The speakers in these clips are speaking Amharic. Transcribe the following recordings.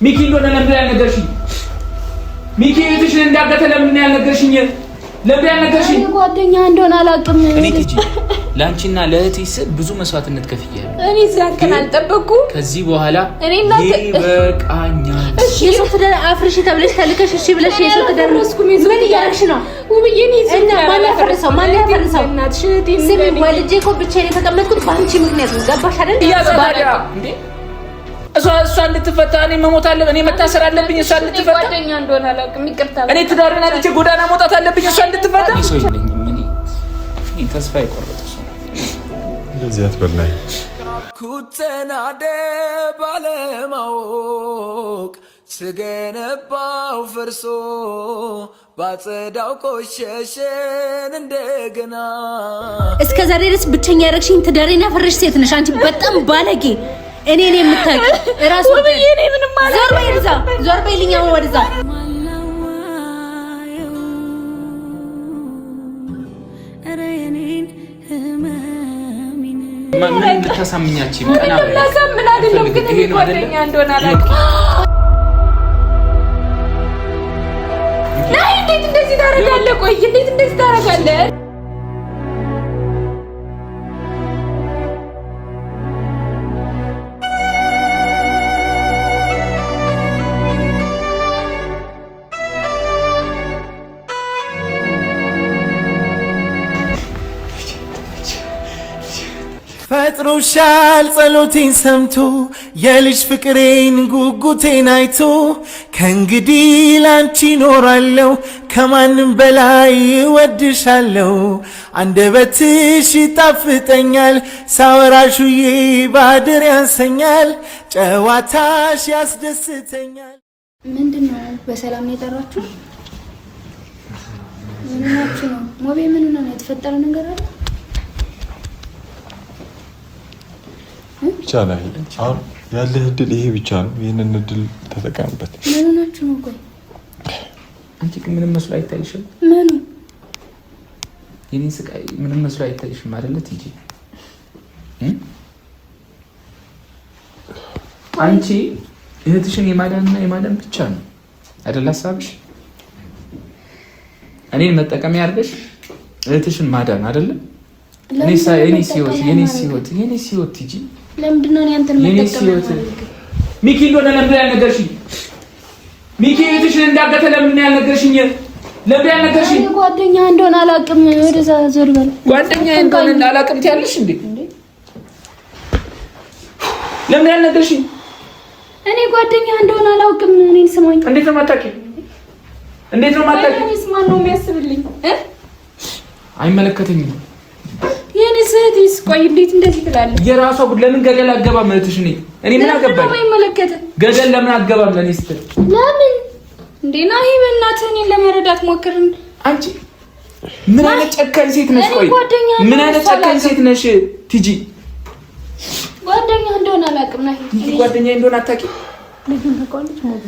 ሚኪ እንደሆነ ለምን ያልነገርሽኝ? ሚኪ እህትሽን እንዳገተ ለምን ያልነገርሽኝ? ለምን ያልነገርሽኝ? ጓደኛ እንደሆነ አላውቅም። እኔ ትጂ ላንቺና ለእህትሽ ብዙ መስዋዕትነት ከፍያለሁ። እኔ ዛከን አልጠበቅኩም። ከዚህ በኋላ ይበቃኛል። እሺ የሶፍደ አፍርሽ ተብለሽ ተልከሽ እሺ ብለሽ የሶፍደ መስኩም ምን ያርክሽ ነው? ውብዬ ነኝ እና ማላፈርሰው እናትሽ ስሚ ወልጄ እኮ ብቻዬን የተቀመጥኩት ባንቺ ምክንያት ነው። ገባሽ አይደል? ያዛባዳ እንዴ እሷ እንድትፈታ እኔ መሞት አለብኝ። እኔ መታሰር አለብኝ። እሷ እንድትፈታ ጓደኛ እንደሆነ አላውቅም። ይቅርታ እኔ ትዳርና ልጅ ጎዳና መውጣት አለብኝ። እሷ እንድትፈታ እኔ ተስፋ የቆረጥኩ ሰው እንደዚህ አትበላይ። ኩተናደ ባለማወቅ ስገነባው ፈርሶ ባጸዳው ቆሸሸን እንደገና እስከ ዛሬ ድረስ ብቸኛ ያረግሽኝ ትዳሬን ያፈረሽ ሴት ነሽ አንቺ። በጣም ባለጌ እኔ ነኝ የምታውቂ እራስ ወደኔ ምንም ማለት ዞር በይ እዛ ዞር በይልኝ አሁን ወደዛ ምን ልታሳምኛችሁ ቀና በይ ላሳምን አይደለም ግን እኔ ጓደኛ እንደሆነ አላውቅም። ናይ እንዴት እንደዚህ ታረጋለህ? ቆይ እንዴት እንደዚህ ታረጋለህ? ፈጥሮሻል ጸሎቴን ሰምቶ የልጅ ፍቅሬን ጉጉቴን አይቶ ከእንግዲህ ላንቺ ኖራለሁ ከማንም በላይ እወድሻለሁ። አንደበትሽ ይጣፍጠኛል ሳወራሹዬ ባድር ያንሰኛል ጨዋታሽ ያስደስተኛል። ምንድነው በሰላም ነው የጠራችሁ? ምን ናችሁ ነው? ሞቤ ምን ነው የተፈጠረ ነገር አለ? ብቻ ላይ አሁን ያለህ እድል ይሄ ብቻ ነው። ይሄንን እድል ተጠቀምበት። ምን ናችሁ ነው? ቆይ አንቺ ግን ምንም መስሎ አይታይሽም? ምን የኔ ስቃይ ምንም መስሎ አይታይሽም አይደለ? ትጂ አንቺ እህትሽን የማዳንና የማዳን ብቻ ነው አይደል ሀሳብሽ? እኔን መጠቀሚያ አድርገሽ እህትሽን ማዳን አይደለ? የኔ ሲወት ትጂ ለምንድን ነው አንተን መጠቀም? ሚኪ እንደሆነ ለምን ያልነገርሽኝ? ሚኪ እህትሽን እንዳገተ ለምን ያልነገርሽኝ? ለምን ያልነገርሽኝ? ጓደኛ እንደሆነ አላውቅም። ወደዛ ዞር በል። ጓደኛ እንደሆነ አላውቅም ትያለሽ እንዴ? ለምን ያልነገርሽኝ? እኔ ጓደኛ እንደሆነ አላውቅም። እኔን ስማኝ። እንዴት ነው የማታውቂው? እንዴት ነው የማታውቂው? እኔስ ማን ነው የሚያስብልኝ? አይመለከተኝም። የኔ ስህተትስ? ቆይ እንዴት እንደዚህ ትላለህ? የራሷ ጉድ። ለምን ገደል አገባም? እህትሽ እኔ ምን አገባኝ? ገደል ለምን አገባም? ለኔ ስትል ለምን እንዴ? ናሂ በእናትህ እኔን ለመረዳት ሞክርን። አንቺ ምን አይነት ጨካኝ ሴት ነሽ? ቆይ ምን አይነት ጨካኝ ሴት ነሽ ትጂ? ጓደኛ እንደሆነ አላውቅም። ናሂ ጓደኛ እንደሆነ አታውቂም? ልጅን ተቆልጭ ሞት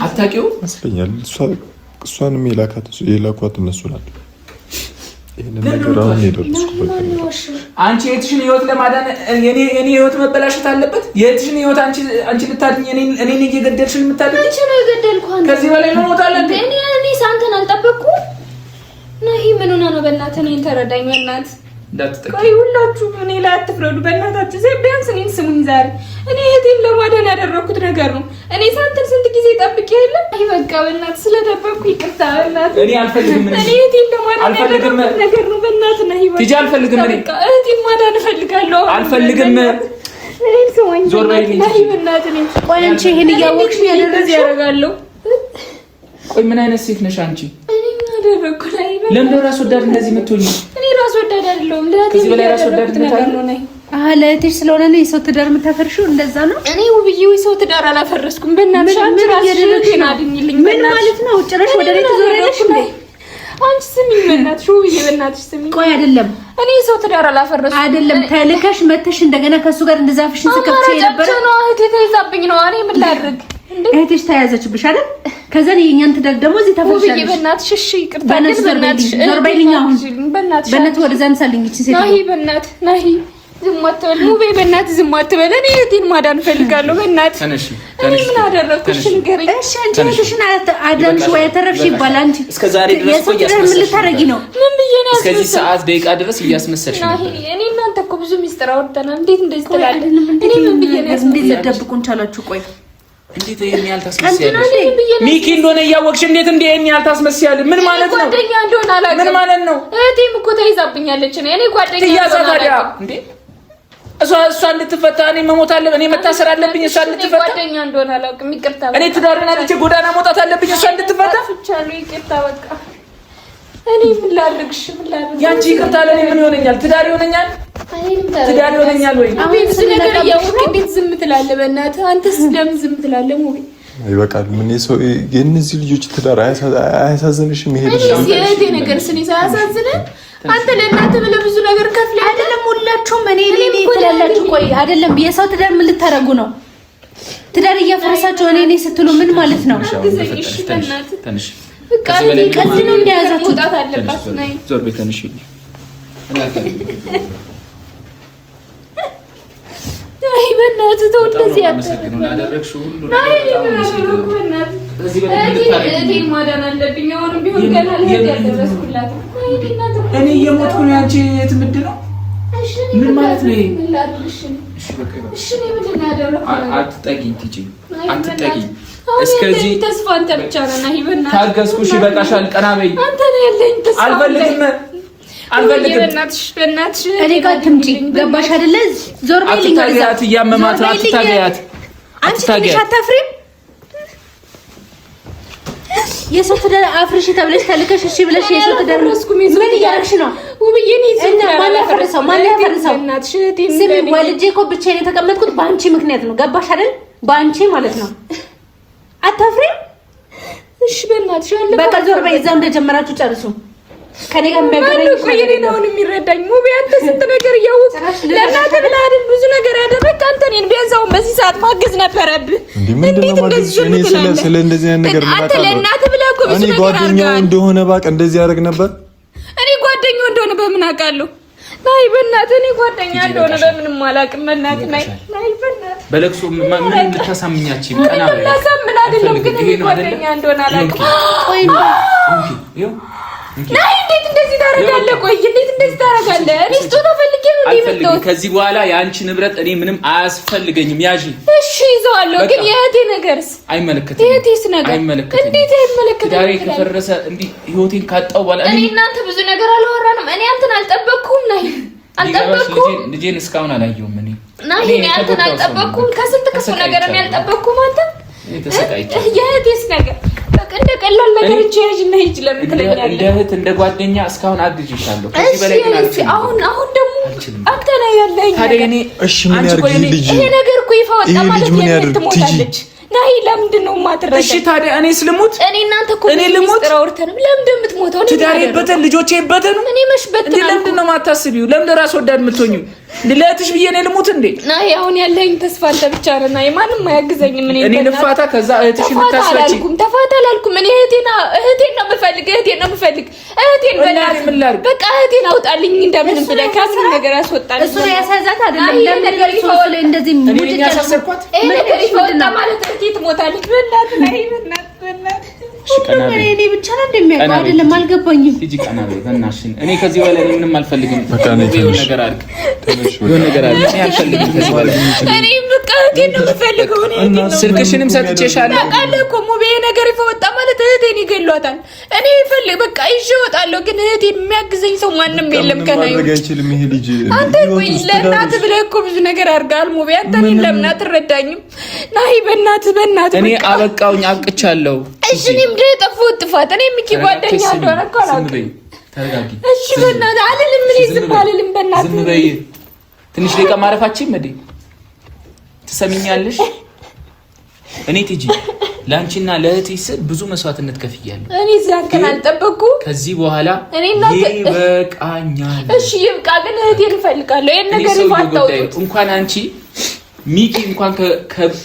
አታውቂው መስለኛል። እሷንም የላኳት እነሱ ናቸው። ይሄንን ነገር አሁን የደረስኩበት አንቺ የእህትሽን ህይወት ለማዳን የኔ ህይወት መበላሸት አለበት? የእህትሽን ህይወት አንቺ ልታድኝ እኔ እየገደልሽን የምታድኝ? አንቺ ነው የገደልኩህ። ከዚህ በላይ መሞት አለብኝ? እኔ ሳንተን አልጠበቅኩም። ናሂ ምን ሆነ ነው? በእናትህ እኔን ተረዳኝ። በእናትህ ቆይ ሁላችሁ እኔ ላይ አትፍረዱ በእናታችሁ። ቢያንስ እኔን ስሙኝ። ዛሬ እኔ እህቴን ለማዳን ያደረኩት ነገር ነው። እኔ ሳንተን ስንት ጊዜ ጠብቄ የለም። አይ በቃ በእናትህ ስለደበቅኩ ይቅርታ። በእናትህ እኔ አልፈልግም። እኔ እህቴን ለማዳን ያደረኩት ነገር ነው። በእናትህ ናሂ ትጂ አልፈልግም። እኔ እህቴን ማዳን እፈልጋለሁ። አልፈልግም። እኔን ስሙኝ ናሂ በእናትህ። ቆይ አንቺ ይሄን እያወቅሽ እንደዚህ ያደርጋለሁ? ቆይ ምን አይነት ሴት ነሽ አንቺ? አደረኩ ላይ ለምን ራስ ወዳድ እንደዚህ የምትሆኚ? እኔ ራስ ወዳድ አይደለሁም። ከዚህ በላይ ራስ ወዳድ ነገር ነው። ነይ ለእህትሽ ስለሆነ ነው የሰው ትዳር የምታፈርሺው። እንደዛ ነው። እኔ ውብዬ የሰው ትዳር አላፈረስኩም። በእናትሽ አንቺ ራስሽን አድኝልኝ። ምን ማለት ነው? ጭራሽ ወደ ቤት ዞረልሽ እንዴ? አንቺ ስሚኝ በእናትሽ ውብዬ፣ በእናትሽ ስሚኝ። ቆይ አይደለም እኔ የሰው ትዳር አላፈረስኩም። አይደለም ተልከሽ መተሽ እንደገና ከሱ ጋር እንደዛፍሽን ተከፍቼ ነበር ነው። እህቴ ተይዛብኝ ነው። እኔ ምን ላድርግ? እህትሽ ተያዘችብሽ አይደል? ከዛ የኛን ትዳር ደግሞ እዚህ ተፈርሻለሽ። ውብዬ በእናትሽ እሺ ይቅርታ። በእናትሽ ዞር በይልኝ። አሁን በእናትሽ ወደዛ እንሳልኝ። እቺ ሴት ናሂ፣ በእናትህ ናሂ ዝም አትበል ሙቤ፣ በእናትህ ዝም አትበል። እኔ እህቴን ማዳን እፈልጋለሁ። በእናትህ ተነሽ። እኔ ምን አደረኩሽ ንገረኝ። እሺ አንቺ እህትሽን አዳንሽ ወይ ተረፍሽ ይባል። አንቺ እስከ ዛሬ ድረስ ምን ልታረጊ ነው? ምን ብዬ ነው እስከዚህ ሰዓት ደቂቃ ድረስ እያስመሰልሽ ነው? እኔ እናንተ እኮ ብዙ ሚስጥር አውርተናል። እንዴት እንደዚህ ትላለህ? እኔ ምን ብዬ ነው እንዴት ልትደብቁን ቻላችሁ? ቆይ እንዴት ይሄን ያህል ታስመስያለሽ? ሚኪ እንደሆነ እያወቅሽ እንዴት ይሄን ያህል ታስመስያለሽ? ምን ማለት ነው? ጓደኛ እንደሆነ አላውቅም። ምን ማለት ነው? እህቴም እኮ ተይዛብኛለች። እኔ ጓደኛ እንደሆነ አላውቅም። እንዴ እሷ እንድትፈታ እኔ መሞት አለብኝ፣ እኔ መታሰር አለብኝ። እሷ እንድትፈታ ጓደኛ እንደሆነ አላውቅም። ይቅርታ። እኔ ትዳርና ልጅ ጎዳና መውጣት አለብኝ። እሷ እንድትፈታ ፍቻለሁ። ይቅርታ በቃ። እኔ ምን ላድርግሽ? ያንቺ ይቅርታ ለኔ ምን ይሆነኛል? ትዳር ይሆነኛል? ትዳር ይሆነኛል ወይ? አቤት ነገር እያወቅህ እንዴት ዝም ትላለህ? በእናትህ አንተስ ለምን ዝም ትላለህ? ሙቤ ይበቃል። ምን ሰው የእነዚህ ልጆች ትዳር አያሳዝንሽም? ይሄ ልጅ የእህቴ ነገር ስኔ ሳያሳዝንህ አንተ ለእናትህ ብለህ ብዙ ነገር ከፍለህ አይደለም ሁላችሁም እኔ ትላላችሁ። ቆይ አይደለም የሰው ትዳር ምን ልታረጉ ነው? ትዳር እያፈረሳችሁ እኔ ስትሉ ምን ማለት ነው? ተነሽ። ቀልድ ነው እንደያዛችሁ ጣት አለባት። ነይ ዞር ቤት ተነሽ። አይ በእናትህ ተው እንደዚህ አትበል። እህቴን ማዳን አለብኝ። አሁንም ቢሆን ገና ልሄድ ያልደረስኩላት እኔ እየሞትኩ ነው። ያንቺ ትምድ ነው። ምን ማለት ነው? እሺ ምንድን ነው ያደረኩት? አትጠጊኝ፣ ትጪ አትጠጊኝ። እስከዚህ ተስፋ አንተ ብቻ ነህ። ይበና ታገስኩሽ፣ ይበቃሻል። ቀና በይ። አንተ ነው ያለኝ ተስፋ። አልፈልግም። በእናትሽ እኔ ጋር ትምጪ። ገባሽ አይደለ? ዞር በይልኝ። አትታገያት፣ እያመማት ነው። አትታገያት። አንቺ ትንሽ አታፍሪም? የሰው ትዳር አፍርሽ ተብለሽ ተልከሽ እሺ ብለሽ የሰው ትዳር ምን እያደረግሽ ነው? ውብዬ እና ማን ያፈርሰው? ስሚ ወልጄ እኮ ብቻዬን የተቀመጥኩት በአንቺ ምክንያት ነው። ገባሽ አይደል? በአንቺ ማለት ነው። አታፍሪም? እሺ በእናትሽ በቃ ዞር በይ። እዛው እንደጀመራችሁ ጨርሱ። ከኔ ጋር የሚያገናኝ ቆይ እኔን አሁን የሚረዳኝ ሙቤ፣ አንተ ስንት ነገር እያወቅህ ለእናትህ ብለህ አይደል ብዙ ነገር ያደረግህ። አንተ እኔን ቢያንስ አሁን በዚህ ሰዓት ማገዝ ነበረብህ። እንዴት እንደዚህ እኔ ስለ እንደዚህ አይነት ነገር አንተ ለእናትህ ብለህ እኮ ብዙ ነገር አድርገሃል። እኔ ጓደኛው እንደሆነ ባቅ እንደዚህ ያደርግ ነበር። እኔ ጓደኛው እንደሆነ በምን አውቃለሁ? ናይ በእናትህ እኔ ጓደኛ እንደሆነ በምንም አላውቅም። በእናትህ ናይ በእናትህ በለቅሶ ምን ልታሳምኛችሁ? ቀና በይ። ላሳምን አይደለም ግን እኔ ጓደኛ እንደሆነ አላውቅም። ቆይ ናይ እንዴት እንደዚህ ታደርጋለህ? ቆይ እንዴት እንደዚህ ታደርጋለህ? እኔ ስጦታ ፈልጌ ነው የመጣሁት። ከዚህ በኋላ የአንቺ ንብረት እኔ ምንም አያስፈልገኝም። ያዢ። እሺ ይዘዋለሁ፣ ግን የእህቴ ነገርስ አይመለከትም። የእህቴስ ነገር አይመለከትም። እንዴት አይመለከትም? ዳሬ ከፈረሰ እንዲህ ህይወቴን ካጣው በኋላ እኔ እናንተ ብዙ ነገር አላወራንም። እኔ አንተን አልጠበቅኩም። ናይ አልጠበቅኩም። ልጄን እስካሁን አላየሁም። ናይ እኔ አንተን አልጠበቅኩም። ከስንት ክፉ ነገር እኔ አልጠበቅኩም። አንተ የእህቴስ ነገር እንደ ቀላል ነገር እንጂ ያጅና ሂጅ ለምን ትለኛለህ? እንደ እህት እንደ ጓደኛ እስካሁን አግዤሻለሁ። ከዚህ በላይ ግን አልችልም። አሁን ደግሞ አንተ ላይ ያለኝ ታዲያ እኔ እሺ ምን ያርግ ልጅ? ይሄ ነገር እኮ ይፋ ወጣ ማለት ነው። ትሞታለች። ናይ ለምንድን ነው የማትረዳ? እሺ ታዲያ እኔ ስልሙት? እኔ እናንተ እኮ ሚስጥር አውርተንም ለምንድን የምትሞተው? ትዳሬ በተን ልጆቼ በተን እኔ መሽበት ነው። ለምንድን ነው የማታስቢው? ለምን ራስ ወዳድ የምትሆኚው? ለእህትሽ ብዬ እኔ ልሙት እንዴ? ናይ አሁን ያለኝ ተስፋ አንተ ብቻ ነህ። ናይ ማንም አያግዘኝም። እኔ ልፋታ፣ ከዛ እህትሽን ልታስፈጪ። ተፋታ አላልኩም። እኔ እህቴን ነው የምፈልግ። እህቴን በቃ እህቴን አውጣልኝ እንደምንም ብለህ ከምን ነገር አስወጣልኝ። እሱ ያሳዛት አይደለም። ለምን ነገር ይፈወለ እንደዚህ እኔ ያሳሰርኳት እኔ ነገር ይፈወጣ ማለት እህቴ ትሞታለች። በእናትህ ናይ በእናትህ እኔ ብቻ ነው እንደሚያውቀው አይደለም። አልገባኝም። ሂጂ ቀና በይ በእናትሽ። እኔ ከዚህ በላይ ምንም አልፈልግም። የሆነ ነገር አድርግ፣ የሆነ ነገር አድርግ። እኔ አልፈልግም ከዚህ በላይ። እኔ በቃ እህቴን ነው የምፈልገው። እኔ ስልክሽንም ሰጥቼሻለሁ። ታውቃለህ እኮ ሙቤ ነገር ይፈወጣ ማለት እህቴን ይገሏታል። እኔ ይፈልግ በቃ ይዤ እወጣለሁ፣ ግን እህቴን የሚያግዘኝ ሰው ማንም የለም። ከናዩ አይችልም ይሄ ልጅ። አንተ ቆይ ለእናትህ ብለህ እኮ ብዙ ነገር አድርገሃል ሙቤ። አንተ እኔን ለምን አትረዳኝም? ናይ በእናትህ እኔ አበቃውኝ፣ አብቅቻለሁ። እሺ እኔም የጠፋሁት ጥፋት እኔ ሚኪ ጓደኛ እንደሆነ እኮ አላውቅም። ተረጋጊ። እሺ በእናትህ አልልም። እኔ ዝም አልልም። በእናትህ ዝም በይ። ትንሽ ደቂቃ ማረፋችን መዴ ትሰሚኛለሽ? እኔ ትጂ ላንቺና ለእህትሽ ስል ብዙ መስዋዕትነት ከፍያለሁ። እኔ ዛንከን አልጠበቅኩም። ከዚህ በኋላ ይበቃኛል። እሺ ይብቃ፣ ግን እህቴን እፈልጋለሁ። ይሄን ነገር ይፋታው። እንኳን አንቺ ሚኪ እንኳን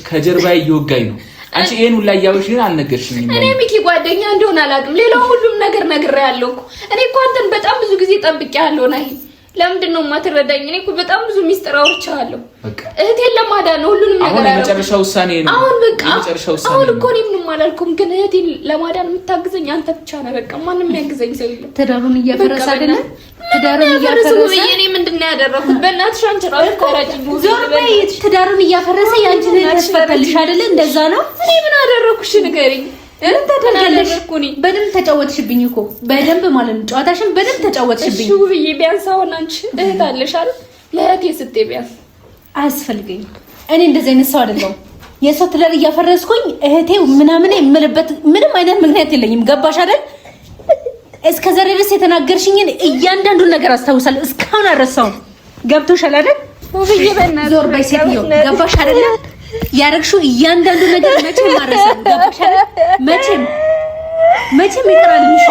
ከጀርባዬ እየወጋኝ ነው። አንቺ ይሄን ሁላ ያውሽ ግን አልነገርሽኝም። እኔ ሚኪ ጓደኛ እንደሆነ አላውቅም። ሌላው ሁሉም ነገር ነግሬያለሁ እኮ። እኔ እኮ አንተን በጣም ብዙ ጊዜ ጠብቄያለሁ። ናይ ለምንድን ነው የማትረዳኝ? እኔ እኮ በጣም ብዙ ሚስጥር አውርቻለሁ። እህቴን ለማዳን ነው ሁሉንም ነገር ያለው። የመጨረሻ ውሳኔ ነው። አሁን እኮ እኔ ምንም አላልኩም፣ ግን እህቴን ለማዳን የምታግዘኝ አንተ ብቻ ነህ። በቃ ማንም ያግዘኝ ሰው የለም። ትዳሩን እያፈረሰ አይደለ? ትዳሩን እያፈረሰ እኔ ምንድን ነው ያደረኩት? በእናትሽ አንቺ ራስሽ ታራጭ ነው። ዞር በይ። ትዳሩን እያፈረሰ ያንቺን ተስፈታልሽ አይደለ? እንደዛ ነው። እኔ ምን አደረኩሽ ንገሪኝ። እንታደርጋለሽ እኮ እኔ በደንብ ተጫወትሽብኝ እኮ በደንብ ማለት ነው። ጨዋታሽን በደንብ ተጫወትሽብኝ። እሺ ውብዬ፣ ቢያንስ አሁን አንቺ እህት አለሽ አይደል? ለእህቴ ስትይ ቢያንስ አያስፈልገኝም። እኔ እንደዚህ አይነት ሰው አይደለሁም። የሰው ትዳር እያፈረስኩኝ እህቴ ምናምን የምልበት ምንም አይነት ምክንያት የለኝም። ገባሽ አይደል? እስከ ዛሬ ድረስ የተናገርሽኝን እያንዳንዱን ነገር አስታውሳለሁ። እስካሁን አልረሳሁም። ገብቶሻል አይደል? ውብዬ በእናትሽ ዞር በይ ሴትዮ። ገባሽ አይደል? ያረግሽው እያንዳንዱ ነገር መቼም ማረሳው። ገባሽ አይደል? መቼም ይቀራልሽ።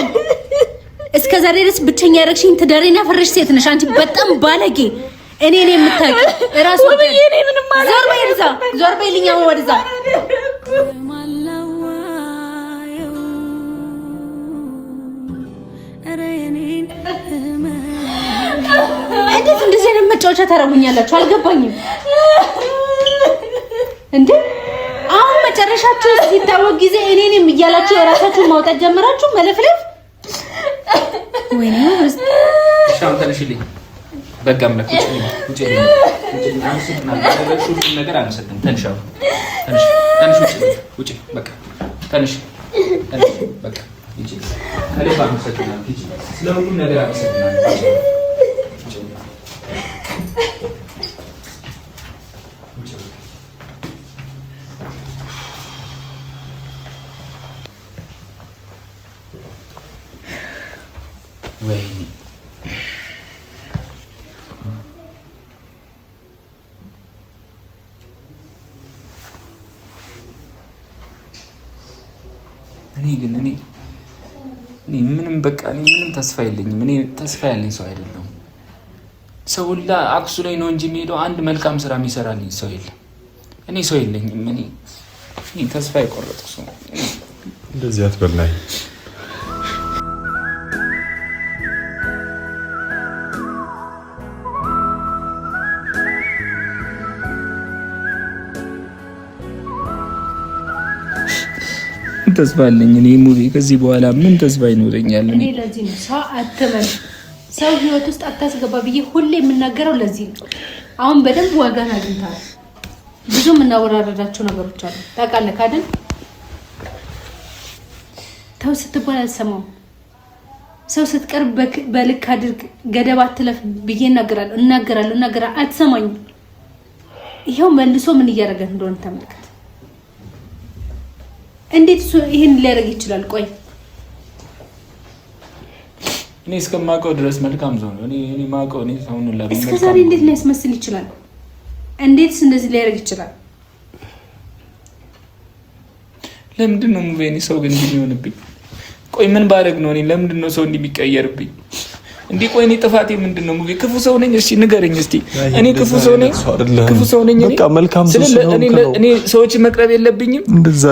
እስከ ዛሬ ድረስ ብቸኛ ያረግሽኝ ትዳሬን ያፈረሽ ሴት ነሽ አንቺ። በጣም ባለጌ። እኔ የምታውቂ እራስ ወደ ዞር በይልኛ ወደዛ። እንዴት እንደዚህ አይነት መጫወቻ ታረጉኛላችሁ? አልገባኝም እንዴ አሁን መጨረሻችሁ ሲታወቅ ጊዜ እኔንም እያላችሁ የራሳችሁን ማውጣት ጀመራችሁ። መለፍለፍ ወይኔ ሻምተንሽልኝ በጋም ለኩጭ ነገር አንሰጥም። ተንሻው ውጪ በቃ ተንሽ በቃ ይጂ ከሌባ አንሰጥና ይጂ ስለሁሉ ነገር አንሰጥና ወይኔ እኔ ምንም በቃ ምንም ተስፋ የለኝም። እኔ ተስፋ ያለኝ ሰው አይደለሁም። ሰው ሁላ አክሱ ላይ ነው እንጂ የሚሄደው አንድ መልካም ስራ የሚሰራልኝ ሰው የለም። እኔ ሰው የለኝም። እኔ ተስፋ የቆረጥኩ ሰው። እንደዚህ አትበላኝ። ተስፋ አለኝ እኔ ሙቪ። ከዚህ በኋላ ምን ተስፋ ይኖረኛል? እኔ ለዚህ ነው ሰው አትመን፣ ሰው ህይወት ውስጥ አታስገባ ብዬ ሁሌ የምናገረው ለዚህ ነው። አሁን በደንብ ዋጋን አግኝተሃል። ብዙ የምናወራረዳቸው ነገሮች አሉ ታውቃለህ አይደል? ተው ስትባል አልሰማም። ሰው ስትቀርብ በልክ አድርግ፣ ገደብ አትለፍ ብዬ እናገራለሁ። አትሰማኝም። ይሄው መልሶ ምን እያደረገ እንደሆነ ተመልከት። እንዴት ይሄን ሊያደርግ ይችላል? ቆይ እኔ እስከማውቀው ድረስ መልካም ሰው ነው። እኔ ማውቀው እኔ ሰው ነው ለምን እስከ ዛሬ እንዴት ሊያስመስል ይችላል? እንዴትስ እንደዚህ ሊያደርግ ይችላል? ለምንድን ነው ሙቪ እኔ ሰው ግን እንዲሆንብኝ? ቆይ ምን ባደርግ ነው? እኔ ለምንድን ነው ሰው እንዲሚቀየርብኝ? እንዴ ቆይ እኔ ጥፋቴ ምንድነው? ሙቪ ክፉ ሰው ነኝ? እሺ ንገረኝ እስቲ። እኔ ክፉ ሰው ነኝ? በቃ መልካም ሰው እኔ ሰዎች መቅረብ የለብኝም?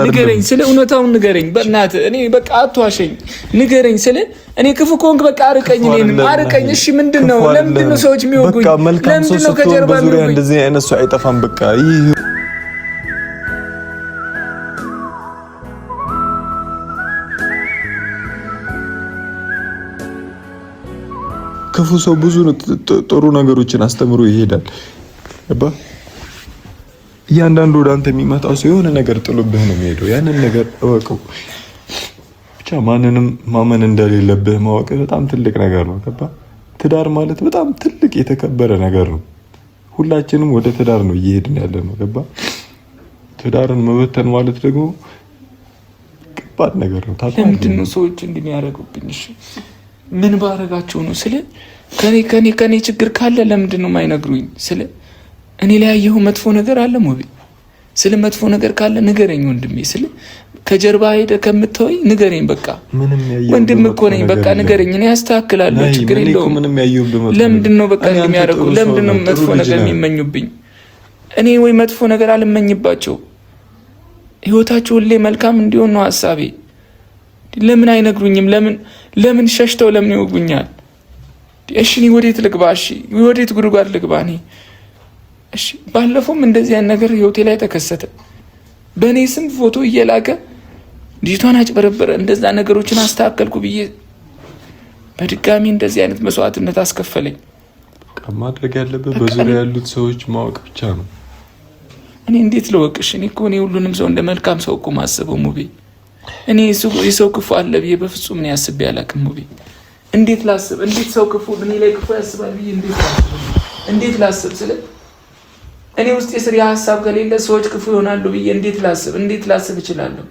ንገረኝ፣ ስለ እውነታውን ንገረኝ በእናትህ። እኔ በቃ አትዋሸኝ፣ ንገረኝ። ስለ እኔ ክፉ ከሆንክ በቃ አርቀኝ፣ እኔንም አርቀኝ። እሺ ምንድነው? ለምንድነው ሰዎች የሚወጉኝ? ለምንድነው ከጀርባ የሚወጉኝ? እንደዚህ አይነት ሰው አይጠፋም። በቃ ይሄ ክፉ ሰው ብዙ ጥሩ ነገሮችን አስተምሮ ይሄዳል። እያንዳንዱ ወደ አንተ የሚመጣው ሰው የሆነ ነገር ጥሎብህ ነው የሚሄደው። ያንን ነገር እወቀው። ብቻ ማንንም ማመን እንደሌለብህ ማወቅ በጣም ትልቅ ነገር ነው። ትዳር ማለት በጣም ትልቅ የተከበረ ነገር ነው። ሁላችንም ወደ ትዳር ነው እየሄድን ያለ ነው። ትዳርን መበተን ማለት ደግሞ ከባድ ነገር ነው። ለምንድን ነው ሰዎች እንዲህ ያደርጉብኝ? እሺ ምን ባረጋቸው ነው? ስለ ከኔ ችግር ካለ ለምንድን ነው የማይነግሩኝ? ስለ እኔ ላይ ያየኸው መጥፎ ነገር አለ ሞቢ? ስለ መጥፎ ነገር ካለ ንገረኝ ወንድሜ። ስለ ከጀርባ ሄደህ ከምትተወኝ ንገረኝ። በቃ ወንድም እኮ ነኝ። በቃ ንገረኝ፣ እኔ አስተካክላለሁ። ችግር የለውም። ለምንድን ነው በቃ የሚያደርጉ? ለምንድን ነው መጥፎ ነገር የሚመኙብኝ? እኔ ወይ መጥፎ ነገር አልመኝባቸው። ህይወታቸው ሁሌ መልካም እንዲሆን ነው ሀሳቤ። ለምን አይነግሩኝም? ለምን ሸሽተው ለምን ይወጉኛል? እሺ እኔ ወዴት ልግባ? እሺ ወዴት ጉድጓድ ልግባ እኔ? እሺ ባለፈውም እንደዚህ አይነት ነገር ህይወቴ ላይ ተከሰተ። በእኔ ስም ፎቶ እየላከ ልጅቷን አጭበረበረ። እንደዛ ነገሮችን አስተካከልኩ ብዬ በድጋሚ እንደዚህ አይነት መስዋዕትነት አስከፈለኝ። ማድረግ ያለበት በዙሪያ ያሉት ሰዎች ማወቅ ብቻ ነው። እኔ እንዴት ልወቅሽ? እኔ እኮ ሁሉንም ሰው እንደ መልካም ሰው እኮ ማስበው ሙቤ። እኔ የሰው ክፉ አለ ብዬ በፍጹም ነው ያስቤ አላውቅም ሙቤ። እንዴት ላስብ? እንዴት ሰው ክፉ እኔ ላይ ክፉ ያስባል ብዬ እንዴት ላስብ? ስለ እኔ ውስጥ የስሪ ሀሳብ ከሌለ ሰዎች ክፉ ይሆናሉ ብዬ እንዴት ላስብ እችላለሁ?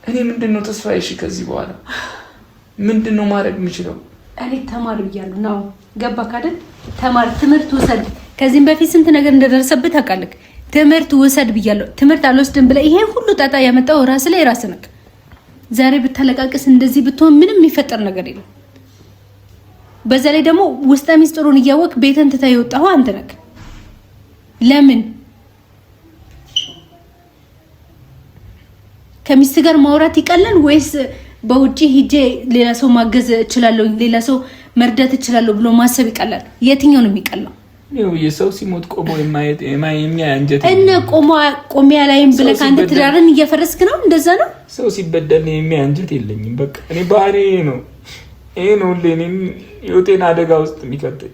እኔ ምንድነው ተስፋዬ? እሺ ከዚህ በኋላ ምንድነው ማድረግ የምችለው? እኔ ተማር ብያለሁ ነው ገባክ አይደል? ተማር፣ ትምህርት ውሰድ። ከዚህም በፊት ስንት ነገር እንደደረሰብህ ታውቃለህ። ትምህርት ውሰድ ብያለሁ። ትምህርት አልወስድም ብለህ ይሄ ሁሉ ጣጣ ያመጣው ራስ ላይ ራስ ነህ። ዛሬ ብታለቃቅስ እንደዚህ ብትሆን ምንም የሚፈጠር ነገር የለም። በዛ ላይ ደግሞ ውስጠ ሚስጥሩን እያወቅ ቤተን ትተህ የወጣኸው አንተ ነህ። ለምን ከሚስት ጋር ማውራት ይቀላል ወይስ በውጪ ሂጄ ሌላ ሰው ማገዝ እችላለሁ፣ ሌላ ሰው መርዳት እችላለሁ ብሎ ማሰብ ይቀላል? የትኛው ነው የሚቀላው? ነው የሰው ሲሞት ቆሞ የማይኛ አንጀት እና ቆሚያ ላይም ብለህ አንተ ትዳርን እያፈረስክ ነው። እንደዛ ነው። ሰው ሲበደል የሚያ አንጀት የለኝም። በቃ እኔ ባህሪ ነው ለኔን ህይወቴን አደጋ ውስጥ የሚከተኝ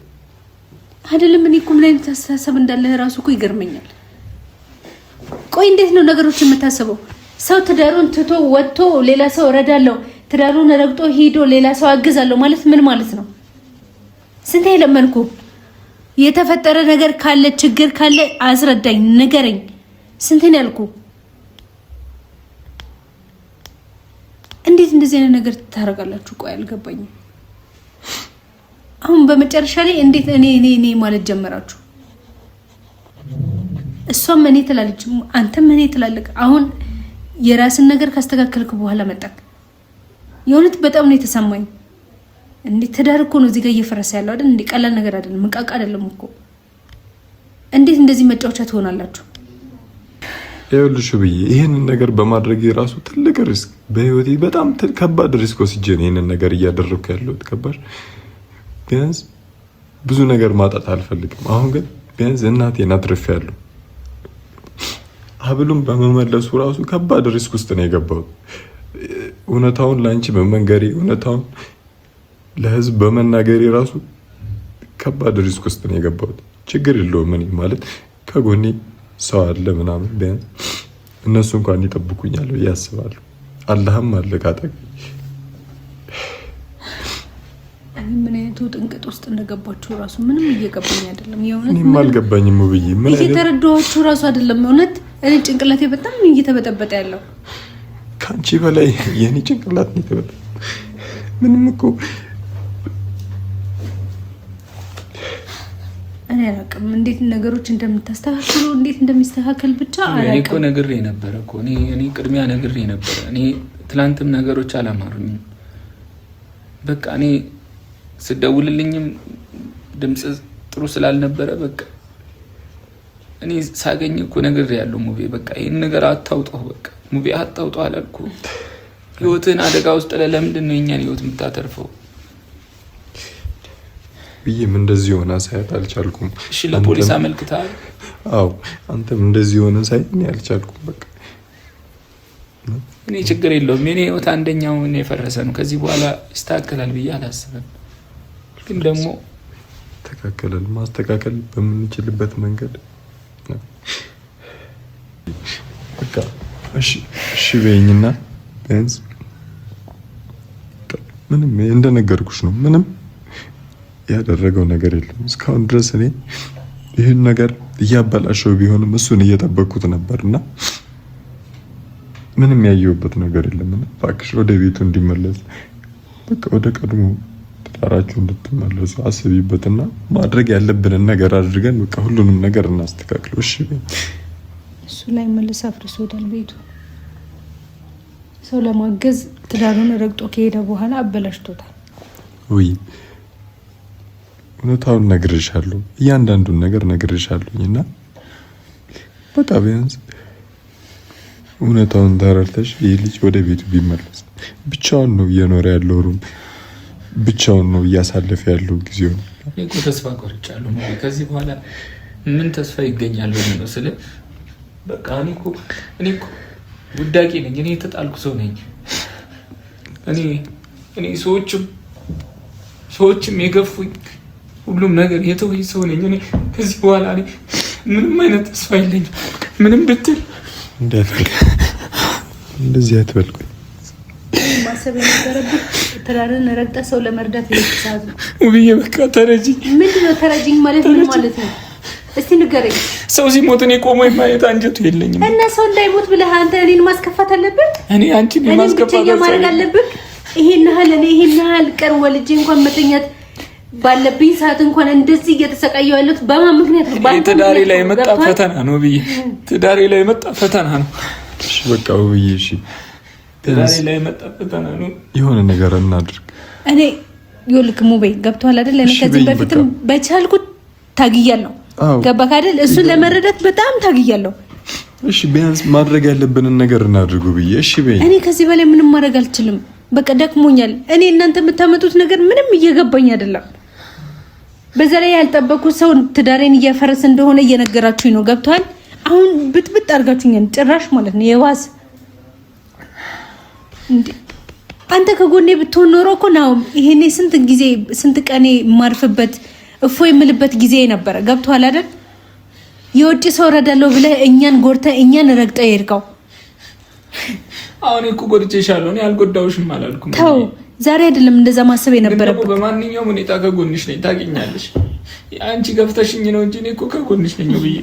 አይደለም። እኔ እኮ ምን አይነት አስተሳሰብ እንዳለህ ራሱ እኮ ይገርመኛል። ቆይ እንዴት ነው ነገሮች የምታስበው? ሰው ትዳሩን ትቶ ወጥቶ ሌላ ሰው እረዳለሁ፣ ትዳሩን ረግጦ ሄዶ ሌላ ሰው አግዛለሁ ማለት ምን ማለት ነው? ስንት የለመንኩ የተፈጠረ ነገር ካለ ችግር ካለ አስረዳኝ፣ ንገረኝ። ስንት ነው ያልኩ? እንዴት እንደዚህ አይነት ነገር ታደርጋላችሁ? ቆይ አልገባኝም። አሁን በመጨረሻ ላይ እንዴት እኔ ማለት ጀመራችሁ? እሷም እኔ ትላለች፣ አንተም እኔ ትላለህ። አሁን የራስን ነገር ካስተካከልክ በኋላ መጣክ። የእውነት በጣም ነው የተሰማኝ። እንዴ ትዳር እኮ ነው እዚህ ጋር እየፈረሰ ያለው አይደል? እንዴ ቀላል ነገር አይደለም፣ መንቃቃ አይደለም እኮ። እንዴት እንደዚህ መጫወቻ ትሆናላችሁ? ይኸውልሽ ብዬ ይሄንን ነገር በማድረግ የራሱ ትልቅ ሪስክ በህይወቴ በጣም ከባድ ሪስክ ወስጄ ነው ይሄንን ነገር እያደረኩ ያለሁት። ከባድ ቢያንስ ብዙ ነገር ማጣት አልፈልግም። አሁን ግን ቢያንስ እናቴን አትርፌያለሁ። ሀብሉን በመመለሱ ራሱ ከባድ ሪስክ ውስጥ ነው የገባሁት። እውነታውን ለአንቺ በመንገሬ እውነታውን ለህዝብ በመናገሬ ራሱ ከባድ ሪስክ ውስጥ ነው የገባሁት። ችግር የለውም እኔ ማለት ከጎኔ ሰው አለ ምናምን፣ ቢያንስ እነሱ እንኳን ይጠብቁኛል ብዬ አስባለሁ። አላህም አለ ካጠገቤ። ምን አይነቱ ጥንቅጥ ውስጥ እንደገባችሁ ራሱ ምንም እየገባኝ አይደለም። የእውነት ምንም አልገባኝም ብዬ ምን አይነት እየተረዳኋችሁ ራሱ አይደለም። እውነት እኔ ጭንቅላቴ በጣም እየተበጠበጠ ያለው ከአንቺ በላይ የኔ ጭንቅላት ነው የተበጠበጠ። ምንም እኮ እኔ አላውቅም እንዴት ነገሮች እንደምታስተካክሉ እንዴት እንደሚስተካከል ብቻ አላውቅም። እኔ እኮ ነግሬ ነበር እኮ እኔ ቅድሚያ ነግሬ ነበር። እኔ ትላንትም ነገሮች አላማሩኝም። በቃ እኔ ስደውልልኝም ድምጽ ጥሩ ስላልነበረ በቃ እኔ ሳገኝ እኮ ነግሬ ያለው ሙቤ በቃ ይሄን ነገር አታውጣው፣ በቃ ሙቤ አታውጣው አላልኩ? ህይወትን አደጋ ውስጥ ለምንድን ነው የኛን ህይወት የምታተርፈው? ብዬም እንደዚህ ሆነ ሳይት አልቻልኩም። እሺ ለፖሊስ አመልክተሃል? አዎ አንተም እንደዚህ ሆነ ሳይት እኔ አልቻልኩም። በቃ እኔ ችግር የለውም የኔ ህይወት አንደኛው ነው የፈረሰ ነው። ከዚህ በኋላ ይስተካከላል ብዬ አላስብም። ግን ደግሞ ተካከለል ማስተካከል በምንችልበት መንገድ በቃ እሺ በይኝና ቢያንስ ምንም እንደነገርኩሽ ነው። ምንም ያደረገው ነገር የለም እስካሁን ድረስ። እኔ ይህን ነገር እያበላሸው ቢሆንም እሱን እየጠበቅኩት ነበርና ምንም ያየሁበት ነገር የለም። እባክሽ ወደ ቤቱ እንዲመለስ በቃ ወደ ቀድሞ ትዳራችሁ እንድትመለሱ አስቢበትና ማድረግ ያለብንን ነገር አድርገን በቃ ሁሉንም ነገር እናስተካክለው። እሺ እሱ ላይ መልስ አፍርሶታል ቤቱ። ሰው ለማገዝ ትዳሩን ረግጦ ከሄደ በኋላ አበላሽቶታል። ወይ እውነታውን ነግሬሻለሁ፣ እያንዳንዱን ነገር ነግሬሻለሁና በቃ ቢያንስ እውነታውን ተረድተሽ ይህ ልጅ ወደ ቤቱ ቢመለስ። ብቻውን ነው እየኖረ ያለው ሩም ብቻውን ነው እያሳለፈ ያለው ጊዜው። እኔ ተስፋ ቆርጫለሁ። ከዚህ በኋላ ምን ተስፋ ይገኛል ነው ስለ በቃ እኔ እኮ ውዳቂ ነኝ። እኔ የተጣልኩ ሰው ነኝ። እኔ ሰዎችም የገፉኝ ሁሉም ነገር የተወኝ ሰው ነኝ። እኔ ከዚህ በኋላ ምንም አይነት ተስፋ የለኝም። ምንም ብትል እንደዚህ አትበል። ማሰብ የነበረብህ ትዳርን ረግጠህ ሰው ለመርዳት ይልክሳት ነው። ውብዬ በቃ ተረጂኝ። ምንድነው ተረጂኝ ማለት ምን ማለት ነው? እስቲ ንገረኝ። ሰው ሲሞት እኔ ቆሞ የማየት አንጀቱ የለኝም። እና ሰው እንዳይሞት ብለህ አንተ እኔን ማስከፋት አለብህ? እኔ አንቺን የማስከፋት ማድረግ አለብህ? ይሄን ያህል ቀን ወልጄ እንኳን መተኛት ባለብኝ ሰዓት እንኳን እንደዚህ እየተሰቃየሁ ያለሁት በማን ምክንያት ነው? ትዳሬ ላይ የመጣ ፈተና ነው ብዬ ትዳሬ ላይ የመጣ ፈተና ነው። እሺ በቃ ውብዬ፣ እሺ ትዳሬ ላይ የመጣ ፈተና ነው። የሆነ ነገር እናድርግ። እኔ ይኸውልህ ሙቤ ገብቶሃል አይደል? እኔ ከዚህ በፊትም በቻልኩት ታግያለሁ። ገባህ አይደል? እሱን ለመረዳት በጣም ታግያለሁ። እሺ ቢያንስ ማድረግ ያለብንን ነገር እናድርጉ ብዬ። እሺ በይ። እኔ ከዚህ በላይ ምንም ማድረግ አልችልም። በቃ ደክሞኛል። እኔ እናንተ የምታመጡት ነገር ምንም እየገባኝ አይደለም። በዛ ላይ ያልጠበኩት ሰው ትዳሬን እያፈረሰ እንደሆነ እየነገራችሁኝ ነው። ገብቷል? አሁን ብጥብጥ አድርጋችሁኛል ጭራሽ ማለት ነው። የዋስ አንተ ከጎኔ ብትሆን ኖሮ እኮ ነው ይሄኔ ስንት ቀኔ የማርፍበት እፎ የምልበት ጊዜ ነበረ። ገብቷል አይደል? የውጭ ሰው ረዳለሁ ብለህ እኛን ጎርተህ እኛን ረግጠህ የሄድከው። አሁን እኮ ጎድቼሻለሁ። እኔ አልጎዳሁሽም አላልኩም። ተው፣ ዛሬ አይደለም እንደዛ ማሰብ የነበረብህ። በማንኛውም ሁኔታ ከጎንሽ ነኝ። ታውቂኛለሽ። አንቺ ገፍተሽኝ ነው እንጂ እኔ እኮ ከጎንሽ ነኝ ብዬ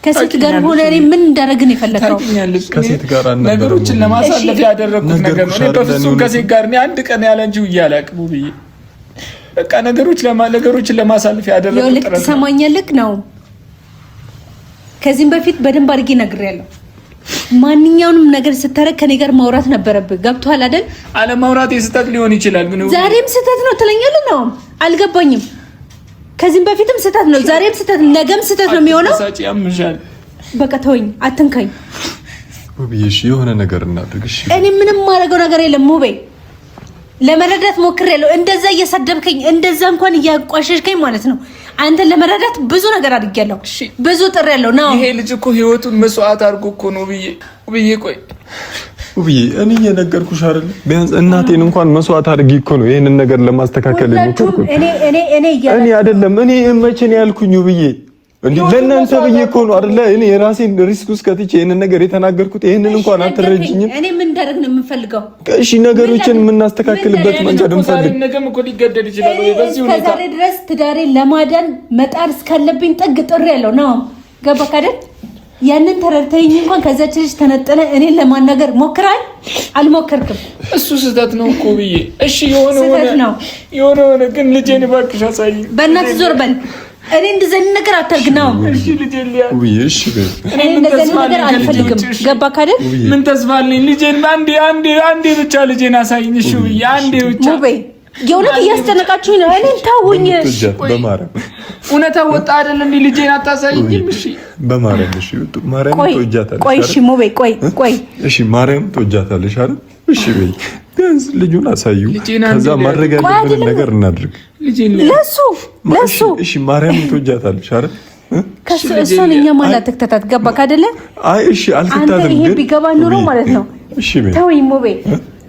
ከሴት ጋር ሆነ እኔ ምን እንዳደረግን የፈለከው? ታውቂኛለሽ። ከሴት ጋር ነገሮችን ለማሳለፍ ያደረኩት ነገር ነው። እኔ በፍጹም ከሴት ጋር እኔ አንድ ቀን ያለ አንቺ እያላቅሙ ብዬ በቃ ነገሮችን ለማሳለፍ ያደረኩት ጥረት ነው። ትሰማኛለህ ነው። ከዚህም በፊት በደንብ አድርጌ ነግሬያለሁ። ማንኛውንም ነገር ስታረግ ከኔ ጋር ማውራት ነበረብህ። ገብቶሃል አይደል? አለማውራት የስህተት ሊሆን ይችላል፣ ግን ዛሬም ስህተት ነው ትለኛለህ ነው። አልገባኝም። ከዚህም በፊትም ስህተት ነው፣ ዛሬም ስህተት፣ ነገም ስህተት ነው የሚሆነው። ያምሻል። በቃ ተወኝ፣ አትንካኝ። ውብዬ የሆነ ነገር እናድርግ። እሺ እኔ ምንም ማድረገው ነገር የለም ውቤ። ለመረዳት ሞክሬያለሁ። እንደዛ እየሰደብከኝ እንደዛ እንኳን እያቋሸሽከኝ ማለት ነው። አንተን ለመረዳት ብዙ ነገር አድርጌያለሁ፣ ብዙ ጥሬያለሁ ነው። ይሄ ልጅ እኮ ህይወቱን መስዋዕት አድርጎ እኮ ነው ውብዬ። ቆይ ውብዬ፣ እኔ እየነገርኩሽ አይደል? ቢያንስ እናቴን እንኳን መስዋዕት አድርጊ እኮ ነው ይሄንን ነገር ለማስተካከል የሞከርኩት። እኔ አይደለም እኔ መቼ ነው ያልኩኝ ውብዬ? እንዴ ለእናንተ ብዬ እኮ ነው አይደለ? እኔ የራሴን ሪስክ ውስጥ ከትቼ ይሄንን ነገር የተናገርኩት። ይሄንን እንኳን አትረጅኝም። እኔ ምን እንዳደረግ ነው የምፈልገው? እሺ ነገሮችን የምናስተካክልበት መንገድ እንፈልግ። ነገም እኮ ሊገደል ይችላል። በዚህ ሁኔታ ከዛሬ ድረስ ትዳሬን ለማዳን መጣር እስካለብኝ ጥግ ጥሬ ያለው ነው። ገባህ አይደል? ያንን ተረድተኝ እንኳን ከዛች ልጅ ተነጠለ እኔን ለማናገር ሞክራል። አልሞከርክም። እሱ ስህተት ነው እኮ ብዬ። እሺ የሆነ ግን ልጄን እባክሽ አሳይኝ። በእናትህ ዞር በል። እኔ እንደዚህ አይነት ነገር አታርግ ነው። እሺ ልጄን ሊያ ውብዬ፣ እሺ በይ። እኔ እንደዚህ አይነት ነገር አልፈልግም። ገባህ አይደል? ምን ተስፋ አለኝ? ልጄን አንዴ ብቻ ልጄን አሳይኝ። እሺ ውብዬ፣ አንዴ ብቻ። ውቤ የእውነት እያስጨነቃችሁኝ ነው። እኔን ታውኝ። በማርያም እውነታ ወጣ አይደል እንዴ? ልጄን አታሳይኝም? እሺ በማርያም እሺ። ማርያም ትወጃታለሽ። ቆይ እሺ ሙቤ፣ ቆይ እሺ። ማርያም ትወጃታለሽ አይደል? እሺ በይ። ቢያንስ ልጁን አሳዩ። ከዛ ማድረግ ያለብንን ነገር እናድርግ። ለሱ እሺ። ማርያም ትወጃታለሽ አይደል? ከሱ እሷን እኛ ማለት ተከታታት። ገባክ አይደለ? አይ እሺ፣ አልከታተም። አንተ ይሄ ቢገባ ኑሮ ማለት ነው። እሺ በይ። ተወኝ ሙቤ።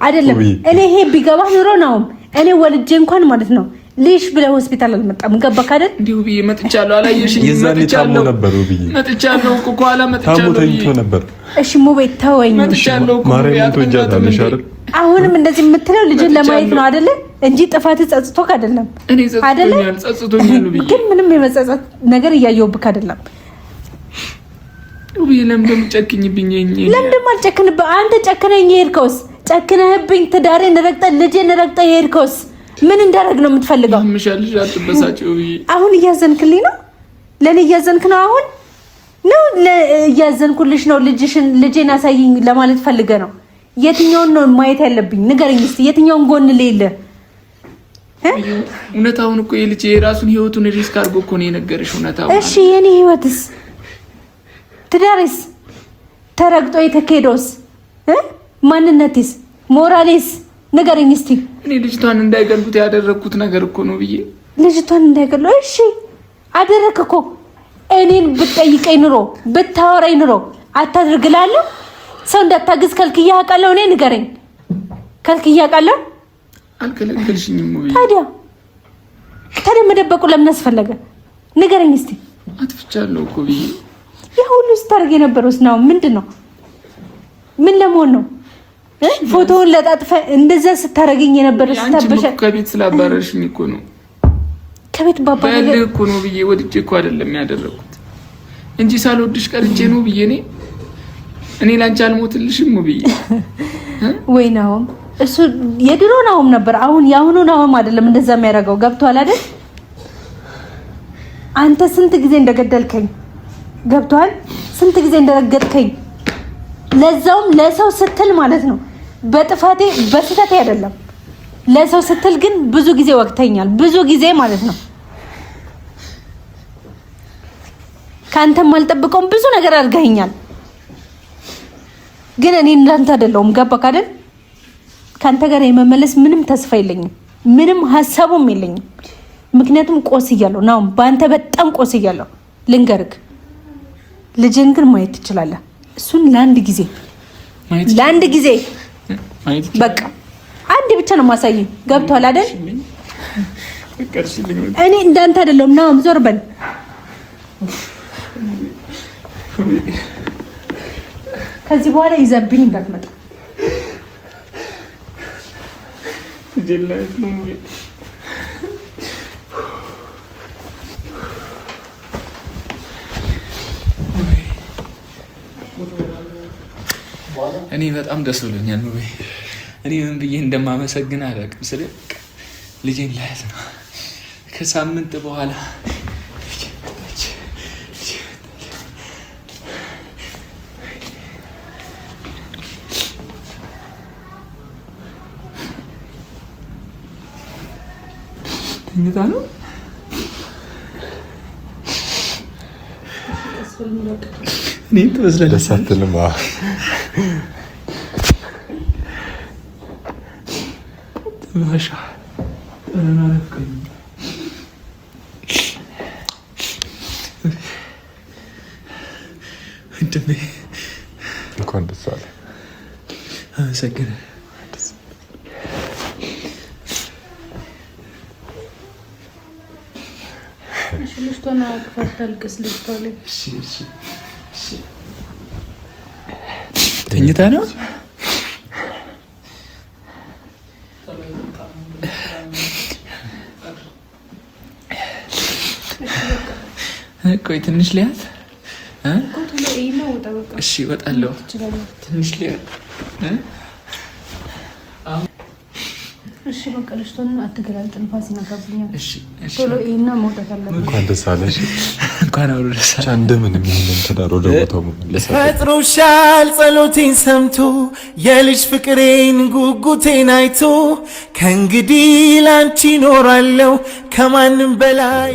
አይደለም እኔ ይሄ ቢገባ ኑሮ ነው እኔ ወልጄ እንኳን ማለት ነው ልሽ ብለህ ሆስፒታል አልመጣም። ገባክ አይደል? እንዲሁ ብዬ መጥቻለሁ። አላየሽኝ? መጥቻለሁ ነበር ብዬ መጥቻለሁ እኮ ኋላ መጥቻለሁ። ታሞ ተኝቶ ነበር። እሺ ሙቤ ተወኝ። መጥቻለሁ እኮ ማርያም ትወጃታለሽ አይደል? አሁንም እንደዚህ የምትለው ልጅን ለማየት ነው አይደለ? እንጂ ጥፋት ጸጽቶክ አይደለም። እኔ ጸጽቶኛል ብዬ ግን ምንም የመጸጸት ነገር እያየሁብክ አይደለም። ውብዬ ለምን ጨክኝብኝ? ለምን አልጨክንብህ? አንተ ጨክነኝ የሄድከውስ ጨክነህብኝ ትዳሬን ረግጠህ ልጄን ረግጠህ የሄድከውስ ምን እንዳደረግ ነው የምትፈልገው? ምሻልሽ አትበሳጭው ብዬ። አሁን እያዘንክልኝ ነው? ለኔ እያዘንክ ነው? አሁን ነው እያዘንኩልሽ ነው? ልጄን አሳይኝ ለማለት ፈልገህ ነው? የትኛውን ነው ማየት ያለብኝ? ንገረኝ እስኪ። የትኛውን ጎን ልይልህ? እውነታውን እኮ የልጄ የራሱን ህይወቱን ሪስክ አድርጎ እኮ ነው የነገረሽ። እውነታውን እሺ፣ የኔ ህይወትስ ትዳሬስ ተረግጦ የተካሄደውስ ማንነቴስ ሞራሌስ ንገረኝ እስቲ። እኔ ልጅቷን እንዳይገሉት ያደረኩት ነገር እኮ ነው ብዬ ልጅቷን እንዳይገሉ እሺ አደረክ እኮ። እኔን ብትጠይቀኝ ኑሮ ብታወራኝ ኑሮ አታድርግላለሁ። ሰው እንዳታግዝ ከልክዬ አውቃለሁ። እኔ ንገረኝ ከልክዬ አውቃለሁ። አልከለከልሽኝም ወይ? ታዲያ መደበቁ ለምን አስፈለገ? ንገረኝ እስቲ። አጥፍቻለሁ እኮ ብዬ ይሄ ሁሉ ስታደርግ የነበረውስ ነው ምንድን ነው? ምን ለመሆን ነው? ፎቶውን ለጣጥፈ እንደዛ ስታደርገኝ የነበረው ስታበሻ ከቤት ስላባረርሽኝ እኮ ነው። ከቤት ባባረር እኮ ነው ብዬ ወድጄ እኮ አይደለም ያደረኩት እንጂ ሳልወድሽ ቀርቼ ነው ብዬ እኔ ላንቺ አልሞትልሽም ብዬ ወይ ነው እሱ የድሮ ናውም ነበር። አሁን ያሁኑ ናውም አይደለም እንደዛ የሚያደርገው። ገብቷል አይደል? አንተ ስንት ጊዜ እንደገደልከኝ ገብቷል? ስንት ጊዜ እንደረገጥከኝ ለዛውም ለሰው ስትል ማለት ነው። በጥፋቴ በስተቴ አይደለም ለሰው ስትል ግን ብዙ ጊዜ ወቅተኛል። ብዙ ጊዜ ማለት ነው። ካንተም አልጠብቀውም ብዙ ነገር አድርገኛል። ግን እኔ እንዳንተ አይደለሁም። ገባክ አይደል? ካንተ ጋር የመመለስ ምንም ተስፋ የለኝም። ምንም ሐሳቡም የለኝም። ምክንያቱም ቆስያለሁ ነው ባንተ በጣም ቆስያለሁ። ልንገርክ ልጅን ግን ማየት ትችላለህ። እሱን ለአንድ ጊዜ በቃ አንድ ብቻ ነው ማሳየኝ። ገብቷል አይደል? እኔ እንዳንተ አይደለሁም። ናም ዞር በል። ከዚህ በኋላ ይዘብኝ እንዳትመጣ። እኔ በጣም ደስ ብሎኛል ነው። እኔ ምን ብዬ እንደማመሰግን አላውቅም። ስለ ልጄን ላያዝ ነው ከሳምንት በኋላ ተኝታ ነው። እኔ ትመስላለች ሳትልማ ማሻ እንኳን ደስ አለ። አመሰግናለሁ። ተኝታ ነው። ቆይ ትንሽ ሊያት እሺ፣ እወጣለሁ። ትንሽ ሊያት እሺ፣ በቃ ልጅቷን አትገላልጥ። ንፋስ ይነካብኛል። እሺ፣ ቶሎ ይሄና መውጣት አለብኝ። እንኳን ደስ አለሽ። እንኳን አብሮ ደስ አለ። እንደምንም ይሄንን ትዳር ወደ ቦታው መመለስ ፈጥሮሻል ጸሎቴን ሰምቶ የልጅ ፍቅሬን ጉጉቴን አይቶ ከእንግዲህ ላንቺ እኖራለሁ ከማንም በላይ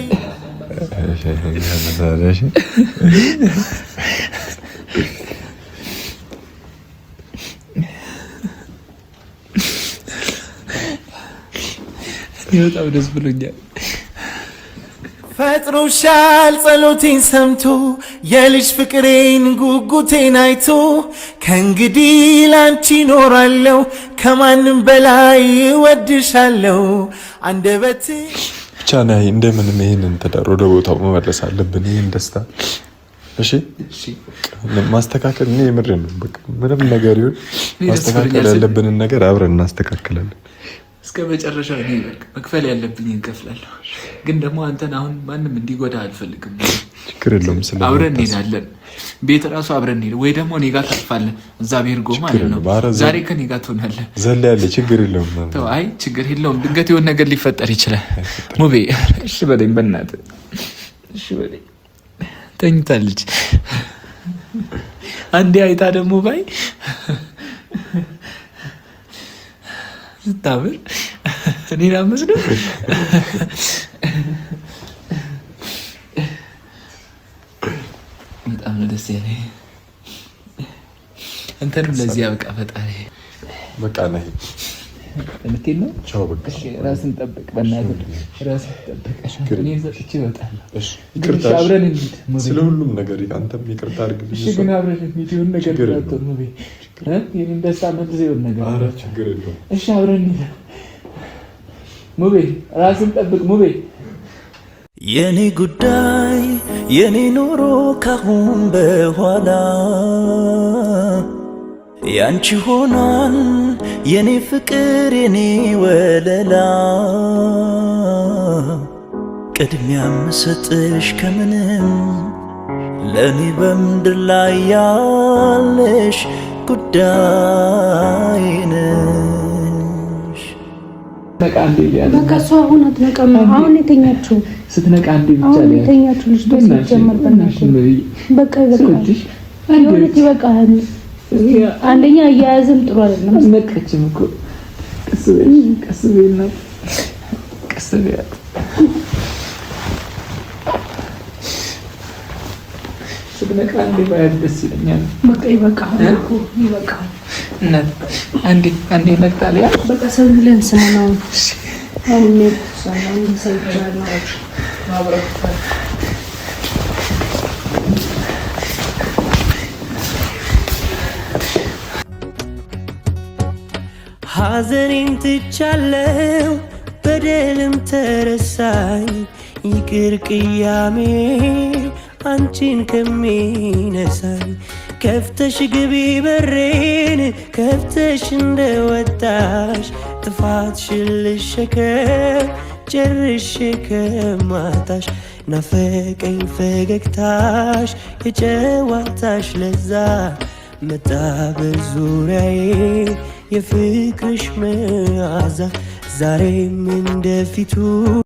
በጣም ደስ ብሎኛል። ፈጥሮሻል ጸሎቴን ሰምቶ የልጅ ፍቅሬን ጉጉቴን አይቶ ከእንግዲህ ላንቺ እኖራለሁ ከማንም በላይ እወድሻለሁ አንደበት ብቻ ነይ። እንደምንም ይሄንን ትዳር ወደ ቦታው መመለስ አለብን። ይሄን ደስታ እሺ ማስተካከል ነው። የምሬን ነው። በቃ ምንም ነገር ይሁን ማስተካከል ያለብንን ነገር አብረን እናስተካክላለን። እስከ መጨረሻው እኔ በቃ መክፈል ያለብኝ እንከፍላለሁ። ግን ደግሞ አንተን አሁን ማንም እንዲጎዳ አልፈልግም። ችግር የለውም። አብረን እንሄዳለን። ቤት እራሱ አብረን እንሄድ ወይ ደግሞ እኔ ጋር ታጥፋለህ። እዛ ቤርጎ ማለት ነው። ዛሬ ከኔ ጋር ትሆናለህ። ዘላ ያለ ችግር የለውም። አይ ችግር የለውም። ድንገት የሆነ ነገር ሊፈጠር ይችላል። ሙቤ እሺ በለኝ፣ በእናትህ እሺ በለኝ። ተኝታለች። አንዴ አይታ ደግሞ ባይ ስታምር እኔን አመስግን። በጣም ነው ደስ ያለኝ። አንተንም ለዚህ ያብቃ ፈጣሪ። በቃ ነይ እንዴት ነው? ቻው በቃ ራስን ጠብቅ፣ በእናትህ ራስን ጠብቅ። እኔ ዘጥቼ እወጣለሁ። እሺ ይቅርታ፣ አብረን እንሂድ። ስለ ሁሉም ነገር አንተም ይቅርታ አድርግልኝ። እሺ ግን አብረን እንሂድ። የሆነ ነገር አትሆን ነው የኔን ደስታ መልስ የሆነ ነገር። ኧረ ችግር የለውም። እሺ አብረን እንሂድ። ሙቤ ራስን ጠብቅ ሙቤ። የኔ ጉዳይ የኔ ኑሮ ካሁን በኋላ ያንቺ ሆኗል የኔ ፍቅር የኔ ወለላ ቅድሚያ ምሰጥሽ ከምንም ለኔ በምድር ላይ ያለሽ ጉዳይ ነሽ። በቃ እሷ አሁን አትነቃም። አሁን የተኛችው ስትነቃ እንዴ ብቻ አሁን የተኛችው ልጅ ሲጀመር በቃ ይበቃል። አንደኛ አያያዝም ጥሩ አይደለም። ነቀችም እኮ ቀስ በይና ቀስ በይ። ስትነቃ እንዴ ባያት ደስ ይለኛል። በቃ ይበቃል። እናት አንዴ ነቅታለያ። በቃ ሰው ብለን ስማው አሁን ነው ሰላም ሰይቻለሁ ማብረክ ሐዘኔን ትቻለው በደልም ተረሳኝ ይቅር ቅያሜ አንቺን ከሚነሳኝ ከፍተሽ ግቢ በሬን ከፍተሽ እንደወጣሽ ጥፋትሽን ልሸከም ጨርሼ ከማታሽ ናፈቀኝ ፈገግታሽ የጨዋታሽ ለዛ መጣ በዙሪያዬ የፍቅርሽ መዓዛ ዛሬም እንደፊቱ